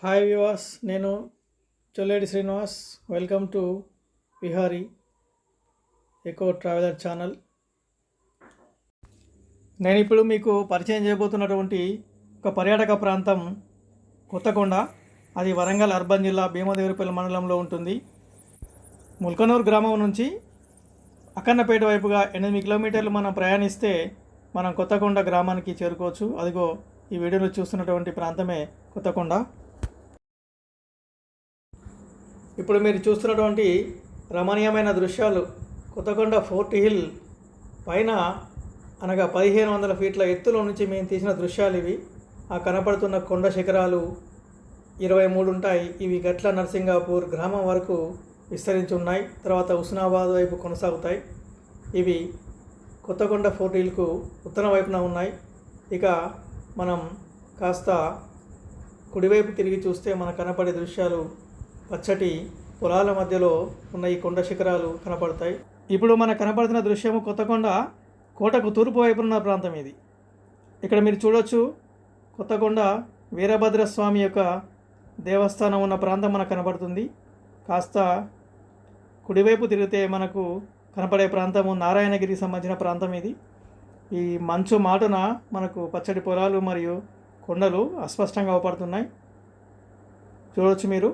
Hi వివాస్, నేను Cholleti Srinivas. Welcome to Vihari eco traveller channel. నేను ఇప్పుడు మీకు పరిచయం చేయబోతున్నటువంటి ఒక పర్యాటక ప్రాంతం కొత్తకొండ. అది వరంగల్ అర్బన్ జిల్లా భీమదేవరపల్లి మండలంలో ఉంటుంది. ముల్కనూరు గ్రామం నుంచి అక్కన్నపేట వైపుగా 8 కిలోమీటర్లు మనం ప్రయాణిస్తే మనం కొత్తకొండ గ్రామానికి చేరుకోవచ్చు. అదిగో ఈ వీడియోలో చూస్తున్నటువంటి ప్రాంతమే కొత్తకొండ. ఇప్పుడు మీరు చూస్తున్నటువంటి రమణీయమైన దృశ్యాలు కొత్తకొండ ఫోర్ట్ హిల్ పైన, అనగా 1500 ఫీట్ల ఎత్తులో నుంచి మేము తీసిన దృశ్యాలు ఇవి. ఆ కనపడుతున్న కొండ శిఖరాలు 23 ఉంటాయి. ఇవి గట్ల నరసింగాపూర్ గ్రామం వరకు విస్తరించి ఉన్నాయి. తర్వాత హుస్నాబాద్ వైపు కొనసాగుతాయి. ఇవి కొత్తకొండ ఫోర్ట్ హిల్కు ఉత్తర వైపున ఉన్నాయి. ఇక మనం కాస్త కుడివైపు తిరిగి చూస్తే మనకు కనపడే దృశ్యాలు పచ్చటి పొలాల మధ్యలో ఉన్న ఈ కొండ శిఖరాలు కనపడతాయి. ఇప్పుడు మనకు కనపడుతున్న దృశ్యము కొత్తకొండ కోటకు తూర్పు వైపున ఉన్న ప్రాంతం ఇది. ఇక్కడ మీరు చూడొచ్చు, కొత్తకొండ వీరభద్రస్వామి యొక్క దేవస్థానం ఉన్న ప్రాంతం మనకు కనపడుతుంది. కాస్త కుడివైపు తిరిగితే మనకు కనపడే ప్రాంతము నారాయణగిరికి సంబంధించిన ప్రాంతం ఇది. ఈ మంచు మాటున మనకు పచ్చటి పొలాలు మరియు కొండలు అస్పష్టంగా అవపడుతున్నాయి. చూడవచ్చు మీరు.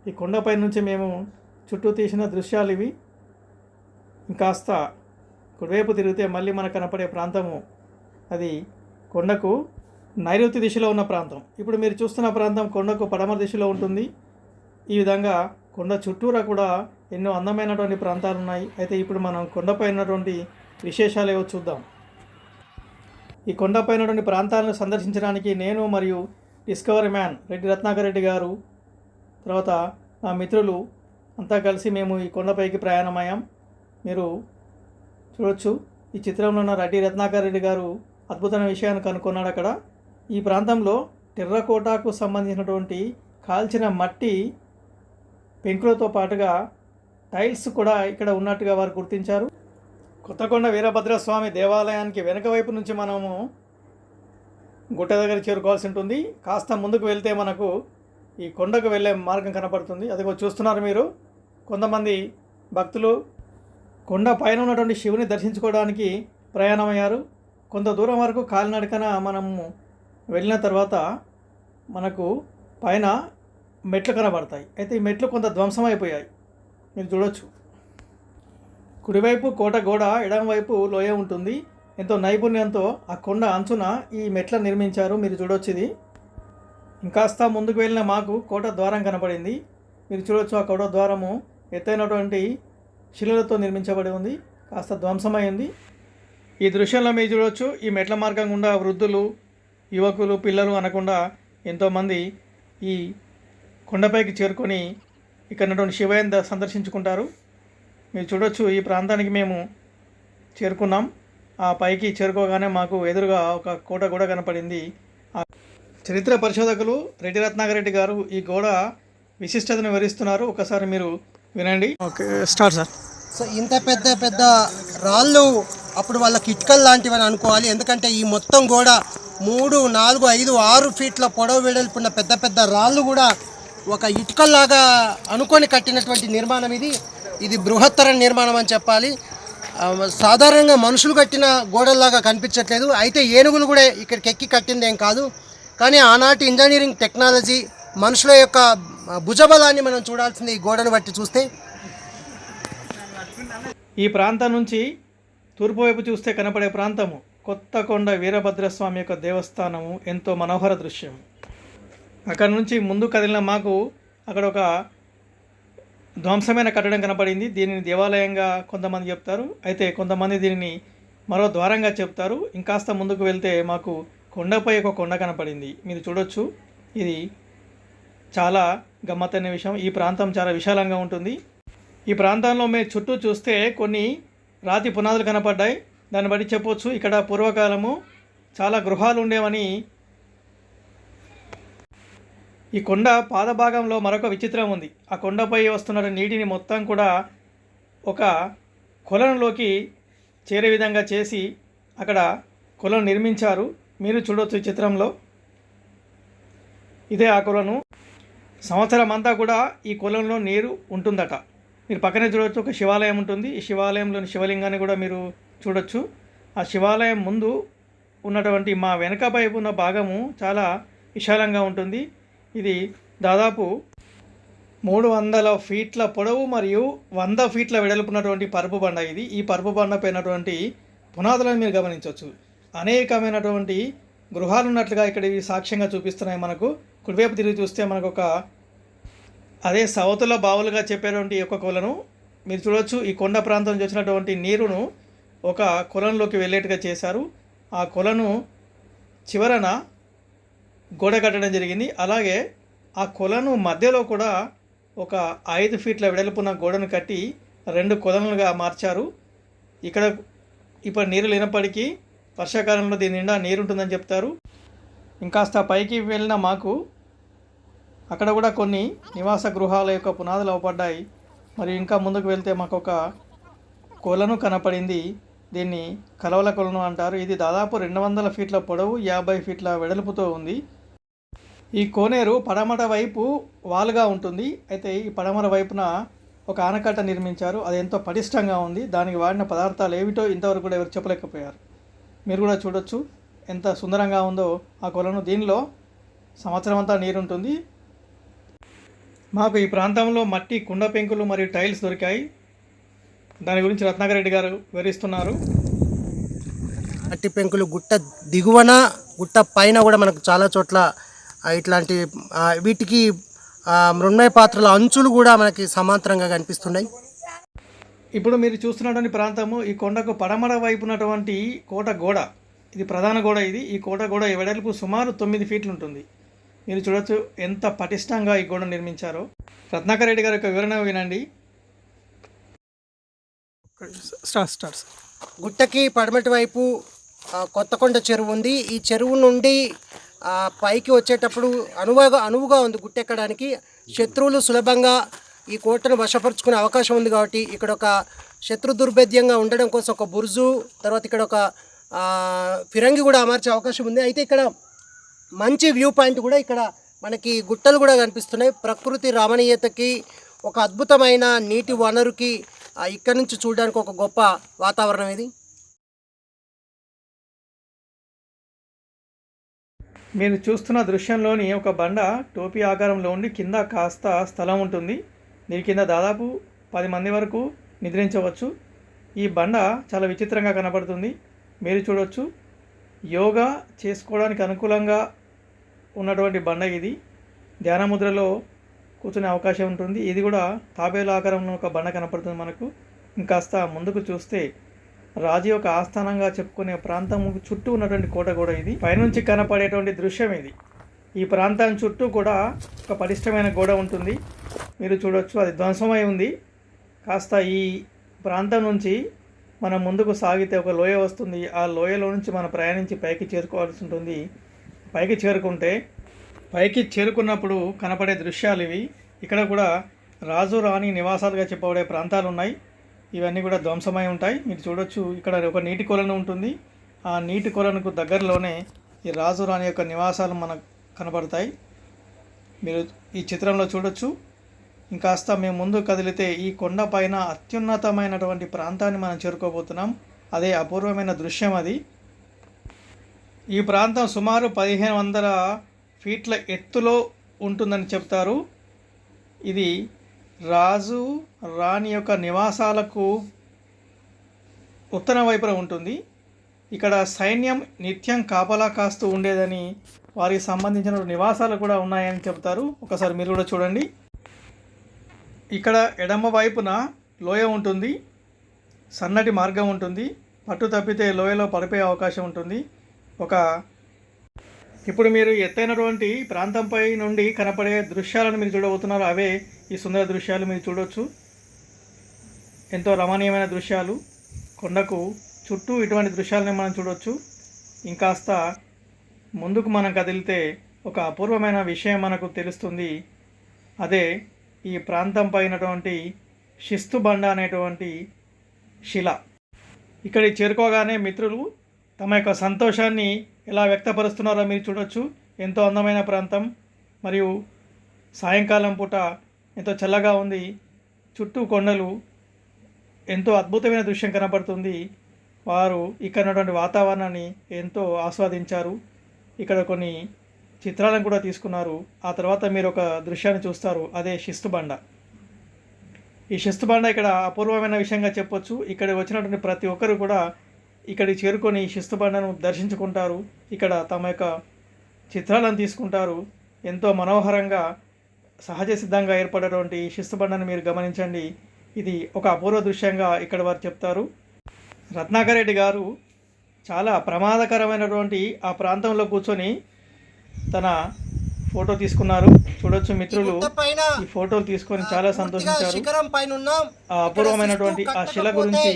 ఈ కొండపై నుంచి మేము చుట్టూ తీసిన దృశ్యాలు ఇవి. ఇంకాస్త కుడివైపు తిరిగితే మళ్ళీ మనకు కనపడే ప్రాంతము అది కొండకు నైరుతి దిశలో ఉన్న ప్రాంతం. ఇప్పుడు మీరు చూస్తున్న ప్రాంతం కొండకు పడమర దిశలో ఉంటుంది. ఈ విధంగా కొండ చుట్టూరా కూడా ఎన్నో అందమైనటువంటి ప్రాంతాలు ఉన్నాయి. అయితే ఇప్పుడు మనం కొండపై ఉన్నటువంటి విశేషాలు ఏవో చూద్దాం. ఈ కొండపై ఉన్నటువంటి ప్రాంతాలను సందర్శించడానికి నేను మరియు డిస్కవరీ మ్యాన్ రెడ్డి రత్నాకర్ రెడ్డి గారు, తర్వాత నా మిత్రులు అంతా కలిసి మేము ఈ కొండపైకి ప్రయాణమయ్యాం. మీరు చూడొచ్చు, ఈ చిత్రంలో ఉన్న రెడ్డి రత్నాకర్ రెడ్డి గారు అద్భుతమైన విషయాన్ని కనుక్కున్నాడు. అక్కడ ఈ ప్రాంతంలో టెర్రకోటాకు సంబంధించినటువంటి కాల్చిన మట్టి పెంకులతో పాటుగా టైల్స్ కూడా ఇక్కడ ఉన్నట్టుగా వారు గుర్తించారు. కొత్తకొండ వీరభద్రస్వామి దేవాలయానికి వెనక వైపు నుంచి మనము గుట్ట దగ్గర చేరుకోవాల్సి ఉంటుంది. కాస్త ముందుకు వెళ్తే మనకు ఈ కొండకు వెళ్ళే మార్గం కనపడుతుంది. అదిగో చూస్తున్నారు మీరు, కొంతమంది భక్తులు కొండ పైన ఉన్నటువంటి శివుని దర్శించుకోవడానికి ప్రయాణమయ్యారు. కొంత దూరం వరకు కాలినడకన మనము వెళ్ళిన తర్వాత మనకు పైన మెట్లు కనబడతాయి. అయితే ఈ మెట్లు కొంత ధ్వంసమైపోయాయి. మీరు చూడొచ్చు, కుడివైపు కోట గోడ, ఎడమవైపు లోయ ఉంటుంది. ఎంతో నైపుణ్యంతో ఆ కొండ అంచున ఈ మెట్లను నిర్మించారు. మీరు చూడొచ్చు. ఇది ఇంకాస్త ముందుకు వెళ్ళిన మాకు కోట ద్వారం కనపడింది. మీరు చూడొచ్చు, ఆ కోట ద్వారము ఎత్తైనటువంటి శిలలతో నిర్మించబడి ఉంది, కాస్త ధ్వంసమైంది. ఈ దృశ్యంలో మీరు చూడొచ్చు, ఈ మెట్ల మార్గం గుండా వృద్ధులు, యువకులు, పిల్లలు అనకుండా ఎంతోమంది ఈ కొండపైకి చేరుకొని ఇక్కడ ఉన్నటువంటి శివయ్యను సందర్శించుకుంటారు. మీరు చూడొచ్చు, ఈ ప్రాంతానికి మేము చేరుకున్నాం. ఆ పైకి చేరుకోగానే మాకు ఎదురుగా ఒక కోట కూడా కనపడింది. చరిత్ర పరిశోధకులు రెడ్డి రత్నాకర్ రెడ్డి గారు ఈ గోడ విశిష్టతను వివరిస్తున్నారు. ఒకసారి మీరు వినండి. Okay, start sir. సో ఇంత పెద్ద పెద్ద రాళ్ళు అప్పుడు వాళ్ళకి ఇటుకలు లాంటివని అనుకోవాలి. ఎందుకంటే ఈ మొత్తం గోడ 3, 4, 5, 6 ఫీట్ల పొడవు వెడల్పున్న పెద్ద పెద్ద రాళ్ళు కూడా ఒక ఇటుకల్లాగా అనుకొని కట్టినటువంటి నిర్మాణం ఇది. ఇది బృహత్తర నిర్మాణం అని చెప్పాలి. సాధారణంగా మనుషులు కట్టిన గోడల్లాగా కనిపించట్లేదు. అయితే ఏనుగులు కూడా ఇక్కడికి ఎక్కి కట్టింది ఏం కాదు. కానీ ఆనాటి ఇంజనీరింగ్ టెక్నాలజీ, మనుషుల యొక్క భుజబలాన్ని మనం చూడాల్సింది ఈ గోడను బట్టి చూస్తే. ఈ ప్రాంతం నుంచి తూర్పు వైపు చూస్తే కనపడే ప్రాంతము కొత్తకొండ వీరభద్రస్వామి యొక్క దేవస్థానము. ఎంతో మనోహర దృశ్యం. అక్కడ నుంచి ముందు కదిలిన మాకు అక్కడ ఒక ధ్వంసమైన కట్టడం కనపడింది. దీనిని దేవాలయంగా కొంతమంది చెప్తారు, అయితే కొంతమంది దీనిని మరో ద్వారంగా చెప్తారు. ఇంకాస్త ముందుకు వెళ్తే మాకు కొండపై ఒక కొండ కనపడింది. మీరు చూడొచ్చు, ఇది చాలా గమ్మత్తైన విషయం. ఈ ప్రాంతం చాలా విశాలంగా ఉంటుంది. ఈ ప్రాంతంలో మేము చుట్టూ చూస్తే కొన్ని రాతి పునాదులు కనపడ్డాయి. దాన్ని బట్టి చెప్పొచ్చు ఇక్కడ పూర్వకాలము చాలా గృహాలు ఉండేవని. ఈ కొండ పాదభాగంలో మరొక విచిత్రం ఉంది. ఆ కొండపై వస్తున్న నీటిని మొత్తం కూడా ఒక కొలనులోకి చేరే విధంగా చేసి అక్కడ కొలను నిర్మించారు. మీరు చూడవచ్చు ఈ చిత్రంలో. ఇదే ఆ కొలను. సంవత్సరం అంతా కూడా ఈ కొలంలో నీరు ఉంటుందట. మీరు పక్కనే చూడవచ్చు, ఒక శివాలయం ఉంటుంది. ఈ శివాలయంలోని శివలింగాన్ని కూడా మీరు చూడొచ్చు. ఆ శివాలయం ముందు ఉన్నటువంటి మా వెనక వైపు ఉన్న భాగము చాలా విశాలంగా ఉంటుంది. ఇది దాదాపు 300 ఫీట్ల పొడవు మరియు 100 ఫీట్ల వెడల్పున్నటువంటి పరుపు బండ ఇది. ఈ పరుపు బండ పైనటువంటి పునాదులను మీరు గమనించవచ్చు. అనేకమైనటువంటి గృహాలు ఉన్నట్లుగా ఇక్కడ ఇవి సాక్ష్యంగా చూపిస్తున్నాయి. మనకు కుడివైపు తిరిగి చూస్తే మనకు ఒక అదే సవతుల బావులుగా చెప్పేటువంటి ఒక కొలను మీరు చూడవచ్చు. ఈ కొండ ప్రాంతం నుంచి వచ్చినటువంటి నీరును ఒక కొలంలోకి వెళ్ళేట్టుగా చేశారు. ఆ కొలను చివరన గోడ కట్టడం జరిగింది. అలాగే ఆ కొలను మధ్యలో కూడా ఒక 5 ఫీట్ల వెడల్పున గోడను కట్టి 2 కొలనులుగా మార్చారు. ఇక్కడ ఇప్పుడు నీరు లేనప్పటికీ వర్షాకాలంలో దీని నిండా నీరు ఉంటుందని చెప్తారు. ఇంకాస్త పైకి వెళ్ళిన మాకు అక్కడ కూడా కొన్ని నివాస గృహాల యొక్క పునాదులు అవపడ్డాయి. మరి ఇంకా ముందుకు వెళ్తే మాకు ఒక కొలను కనపడింది. దీన్ని కలవల కొలను అంటారు. ఇది దాదాపు 200 ఫీట్ల పొడవు, 50 ఫీట్ల వెడల్పుతో ఉంది. ఈ కోనేరు పడమట వైపు వాలుగా ఉంటుంది. అయితే ఈ పడమర వైపున ఒక ఆనకట్ట నిర్మించారు. అది ఎంతో పటిష్టంగా ఉంది. దానికి వాడిన పదార్థాలు ఏమిటో ఇంతవరకు కూడా ఎవరు చెప్పలేకపోయారు. మీరు కూడా చూడొచ్చు ఎంత సుందరంగా ఉందో ఆ కొలను. దీనిలో సంవత్సరం అంతా నీరుంటుంది. మాకు ఈ ప్రాంతంలో మట్టి కుండ పెంకులు మరియు టైల్స్ దొరికాయి. దాని గురించి రత్నాకర్ రెడ్డి గారు వివరిస్తున్నారు. మట్టి పెంకులు గుట్ట దిగువన గుట్ట పైన కూడా మనకు చాలా చోట్ల ఇట్లాంటి వీటికి మృణ్మయ పాత్రల అంచులు కూడా మనకి సమాంతరంగా కనిపిస్తున్నాయి. ఇప్పుడు మీరు చూస్తున్నటువంటి ప్రాంతము ఈ కొండకు పడమర వైపు ఉన్నటువంటి కోట గోడ. ఇది ప్రధాన గోడ. ఈ కోట గోడ వెడల్పు సుమారు 9 ఫీట్లు ఉంటుంది. మీరు చూడొచ్చు ఎంత పటిష్టంగా ఈ గోడ నిర్మించారో. రత్నాకర్ రెడ్డి గారి యొక్క వివరణ వినండి. స్టార్ట్స్. గుట్టకి పడమటి వైపు కొత్తకొండ చెరువు ఉంది. ఈ చెరువు నుండి పైకి వచ్చేటప్పుడు అనువుగా ఉంది గుట్టెక్కడానికి. శత్రువులు సులభంగా ఈ కోటను వశపరుచుకునే అవకాశం ఉంది. కాబట్టి ఇక్కడ ఒక శత్రు దుర్భేద్యంగా ఉండడం కోసం ఒక బుర్జు, తర్వాత ఇక్కడ ఒక ఫిరంగి కూడా అమర్చే అవకాశం ఉంది. అయితే ఇక్కడ మంచి వ్యూ పాయింట్ కూడా ఇక్కడ మనకి గుట్టలు కూడా కనిపిస్తున్నాయి. ప్రకృతి రమణీయతకి ఒక అద్భుతమైన నీటి వనరుకి ఇక్కడ నుంచి చూడడానికి ఒక గొప్ప వాతావరణం ఇది. మీరు చూస్తున్న దృశ్యంలోని ఒక బండ టోపీ ఆకారంలో ఉండి కింద కాస్త స్థలం ఉంటుంది. దీని కింద దాదాపు 10 మంది వరకు నిద్రించవచ్చు. ఈ బండ చాలా విచిత్రంగా కనపడుతుంది. మీరు చూడవచ్చు యోగా చేసుకోవడానికి అనుకూలంగా ఉన్నటువంటి బండ ఇది. ధ్యాన ముద్రలో కూర్చునే అవకాశం ఉంటుంది. ఇది కూడా తాబేలు ఆకారంలో ఒక బండ కనపడుతుంది మనకు. ఇంకాస్త ముందుకు చూస్తే రాజు యొక్క ఆస్థానంగా చెప్పుకునే ప్రాంతం చుట్టూ ఉన్నటువంటి కోట కూడా ఇది. పైనుంచి కనపడేటువంటి దృశ్యం ఇది. ఈ ప్రాంతం చుట్టూ కూడా ఒక పటిష్టమైన గోడ ఉంటుంది. మీరు చూడవచ్చు అది ధ్వంసమై ఉంది. కాస్త ఈ ప్రాంతం నుంచి మనం ముందుకు సాగితే ఒక లోయ వస్తుంది. ఆ లోయలో నుంచి మనం ప్రయాణించి పైకి చేరుకోవాల్సి ఉంటుంది. పైకి చేరుకున్నప్పుడు కనపడే దృశ్యాలు ఇవి. ఇక్కడ కూడా రాజు రాణి నివాసాలుగా చెప్పబడే ప్రాంతాలు ఉన్నాయి. ఇవన్నీ కూడా ధ్వంసమై ఉంటాయి. మీరు చూడొచ్చు ఇక్కడ ఒక నీటి కొలను ఉంటుంది. ఆ నీటి కొలనుకు దగ్గరలోనే ఈ రాజు రాణి యొక్క నివాసాలు మనకు కనపడతాయి. మీరు ఈ చిత్రంలో చూడొచ్చు. ఇంకాస్త మేము ముందు కదిలితే ఈ కొండ పైన అత్యున్నతమైనటువంటి ప్రాంతాన్ని మనం చేరుకోబోతున్నాం. అదే అపూర్వమైన దృశ్యం అది. ఈ ప్రాంతం సుమారు 1500 ఫీట్ల ఎత్తులో ఉంటుందని చెప్తారు. ఇది రాజు రాణి యొక్క నివాసాలకు ఉత్తర వైపున ఉంటుంది. ఇక్కడ సైన్యం నిత్యం కాపలా కాస్తూ ఉండేదని, వారికి సంబంధించిన నివాసాలు కూడా ఉన్నాయని చెప్తారు. ఒకసారి మీరు కూడా చూడండి. ఇక్కడ ఎడమ వైపున లోయ ఉంటుంది. సన్నటి మార్గం ఉంటుంది. పట్టు తప్పితే లోయలో పడిపోయే అవకాశం ఉంటుంది. ఇప్పుడు మీరు ఎత్తైనటువంటి ప్రాంతంపై నుండి కనపడే దృశ్యాలను మీరు చూడబోతున్నారు. అవే ఈ సుందర దృశ్యాలు. మీరు చూడవచ్చు ఎంతో రమణీయమైన దృశ్యాలు. కొండకు చుట్టూ ఇటువంటి దృశ్యాలని మనం చూడవచ్చు. ఇంకాస్త ముందుకు మనం కదిలితే ఒక అపూర్వమైన విషయం మనకు తెలుస్తుంది. అదే ఈ ప్రాంతంపై ఉన్నటువంటి శిస్తు బండ అనేటువంటి శిల. ఇక్కడికి చేరుకోగానే మిత్రులు తమ యొక్క సంతోషాన్ని ఎలా వ్యక్తపరుస్తున్నారో మీరు చూడవచ్చు. ఎంతో అందమైన ప్రాంతం మరియు సాయంకాలం పూట ఎంతో చల్లగా ఉంది. చుట్టూ కొండలు, ఎంతో అద్భుతమైన దృశ్యం కనపడుతుంది. వారు ఇక్కడ ఉన్నటువంటి వాతావరణాన్ని ఎంతో ఆస్వాదించారు. ఇక్కడ కొన్ని చిత్రాలను కూడా తీసుకున్నారు. ఆ తర్వాత మీరు ఒక దృశ్యాన్ని చూస్తారు, అదే శిస్తు బండ. ఈ శిస్తు బండ ఇక్కడ అపూర్వమైన విషయంగా చెప్పొచ్చు. ఇక్కడ వచ్చినటువంటి ప్రతి ఒక్కరు కూడా ఇక్కడికి చేరుకొని ఈ శిస్తు బండను దర్శించుకుంటారు. ఇక్కడ తమ యొక్క చిత్రాలను తీసుకుంటారు. ఎంతో మనోహరంగా సహజ సిద్ధంగా ఏర్పడేటువంటి ఈ శిస్తు బండను మీరు గమనించండి. ఇది ఒక అపూర్వ దృశ్యంగా ఇక్కడ వారు చెప్తారు. రత్నాకర్ రెడ్డి గారు చాలా ప్రమాదకరమైనటువంటి ఆ ప్రాంతంలో కూర్చొని తన ఫోటో తీసుకున్నారు. చూడొచ్చు మిత్రులు, ఈ ఫోటోలు తీసుకొని చాలా సంతోషించారు. శిఖరం పైన ఉన్నాం. ఆ అపూర్వమైనటువంటి ఆ శిల గురించి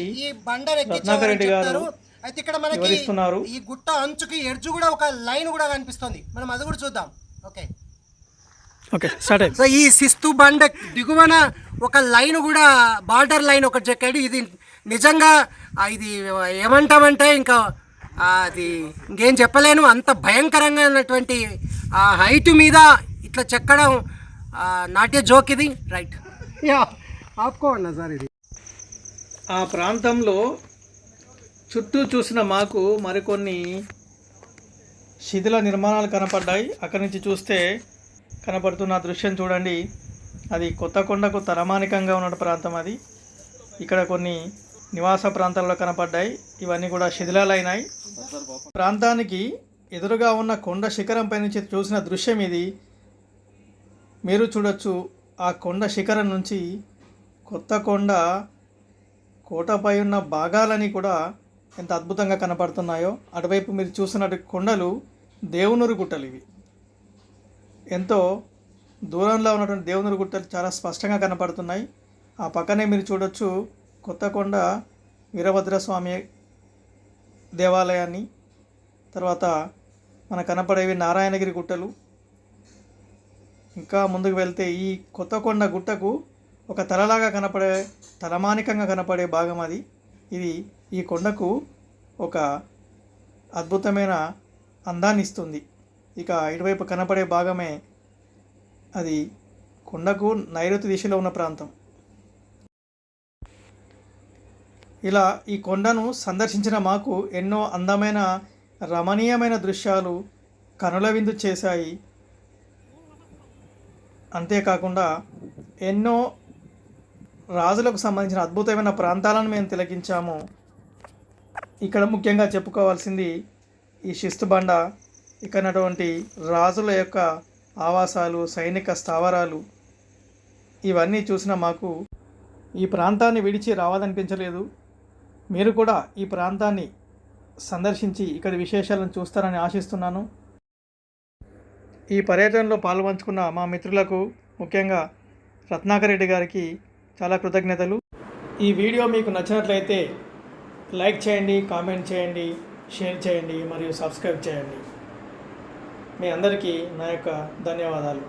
రత్నాకర్ రెడ్డి గారు అయితే ఇక్కడ మనకి వివరిస్తున్నారు. ఈ గుట్ట అంచుకి ఎడ్జు కూడా ఒక లైన్ కూడా కనిపిస్తుంది. మనం అది కూడా చూద్దాం. ఓకే స్టార్ట్ అయింది. సో ఈ శిస్తు బండ దిగువన ఒక లైన్ కూడా, బార్డర్ లైన్ ఒకటి చెక్కాడు. ఇది నిజంగా ఇది ఏమంటామంటే ఇంకా అది ఇంకేం చెప్పలేను. అంత భయంకరంగా ఉన్నటువంటి ఆ హైట్ మీద ఇట్లా చెక్కడం నాట్య జోక్ ఇది. రైట్ ఆపుకోండి సార్. ఇది ఆ ప్రాంతంలో చుట్టూ చూసిన మాకు మరికొన్ని శిథిల నిర్మాణాలు కనపడ్డాయి. అక్కడి నుంచి చూస్తే కనపడుతున్న దృశ్యం చూడండి. అది కొత్తకొండకు తలమానికంగా ఉన్న ప్రాంతం అది. ఇక్కడ కొన్ని నివాస ప్రాంతాల్లో కనపడ్డాయి. ఇవన్నీ కూడా శిథిలాలైనాయి. ప్రాంతానికి ఎదురుగా ఉన్న కొండ శిఖరంపై నుంచి చూసిన దృశ్యం ఇది. మీరు చూడొచ్చు, ఆ కొండ శిఖరం నుంచి కొత్తకొండ కోటపై ఉన్న భాగాలని కూడా ఎంత అద్భుతంగా కనపడుతున్నాయో. అటువైపు మీరు చూస్తున్నట్టు కొండలు దేవునూరు గుట్టలు. ఇవి ఎంతో దూరంలో ఉన్నటువంటి దేవునూరు గుట్టలు చాలా స్పష్టంగా కనపడుతున్నాయి. ఆ పక్కనే మీరు చూడొచ్చు కొత్తకొండ వీరభద్రస్వామి దేవాలయాన్ని. తర్వాత మనకు కనపడేవి నారాయణగిరి గుట్టలు. ఇంకా ముందుకు వెళ్తే ఈ కొత్తకొండ గుట్టకు ఒక తలలాగా కనపడే, తలమానికంగా కనపడే భాగం అది. ఇది ఈ కొండకు ఒక అద్భుతమైన అందాన్ని ఇస్తుంది. ఇక ఇటువైపు కనపడే భాగమే అది కొండకు నైరుతి దిశలో ఉన్న ప్రాంతం. ఇలా ఈ కొండను సందర్శించిన మాకు ఎన్నో అందమైన రమణీయమైన దృశ్యాలు కనుల విందు చేశాయి. అంతేకాకుండా ఎన్నో రాజులకు సంబంధించిన అద్భుతమైన ప్రాంతాలను మేము తిలకించాము. ఇక్కడ ముఖ్యంగా చెప్పుకోవాల్సింది ఈ శిస్తు బండ. ఇక్కడటువంటి రాజుల యొక్క ఆవాసాలు, సైనిక స్థావరాలు, ఇవన్నీ చూసిన మాకు ఈ ప్రాంతాన్ని విడిచి రావాలనిపించలేదు. మీరు కూడా ఈ ప్రాంతాన్ని సందర్శించి ఇక్కడి విశేషాలను చూస్తారని ఆశిస్తున్నాను. ఈ పర్యటనలో పాల్పంచుకున్న మా మిత్రులకు, ముఖ్యంగా రత్నాకర్ రెడ్డి గారికి చాలా కృతజ్ఞతలు. ఈ వీడియో మీకు నచ్చినట్లయితే లైక్ చేయండి, కామెంట్ చేయండి, షేర్ చేయండి మరియు సబ్స్క్రైబ్ చేయండి. మీ అందరికీ నా యొక్క ధన్యవాదాలు.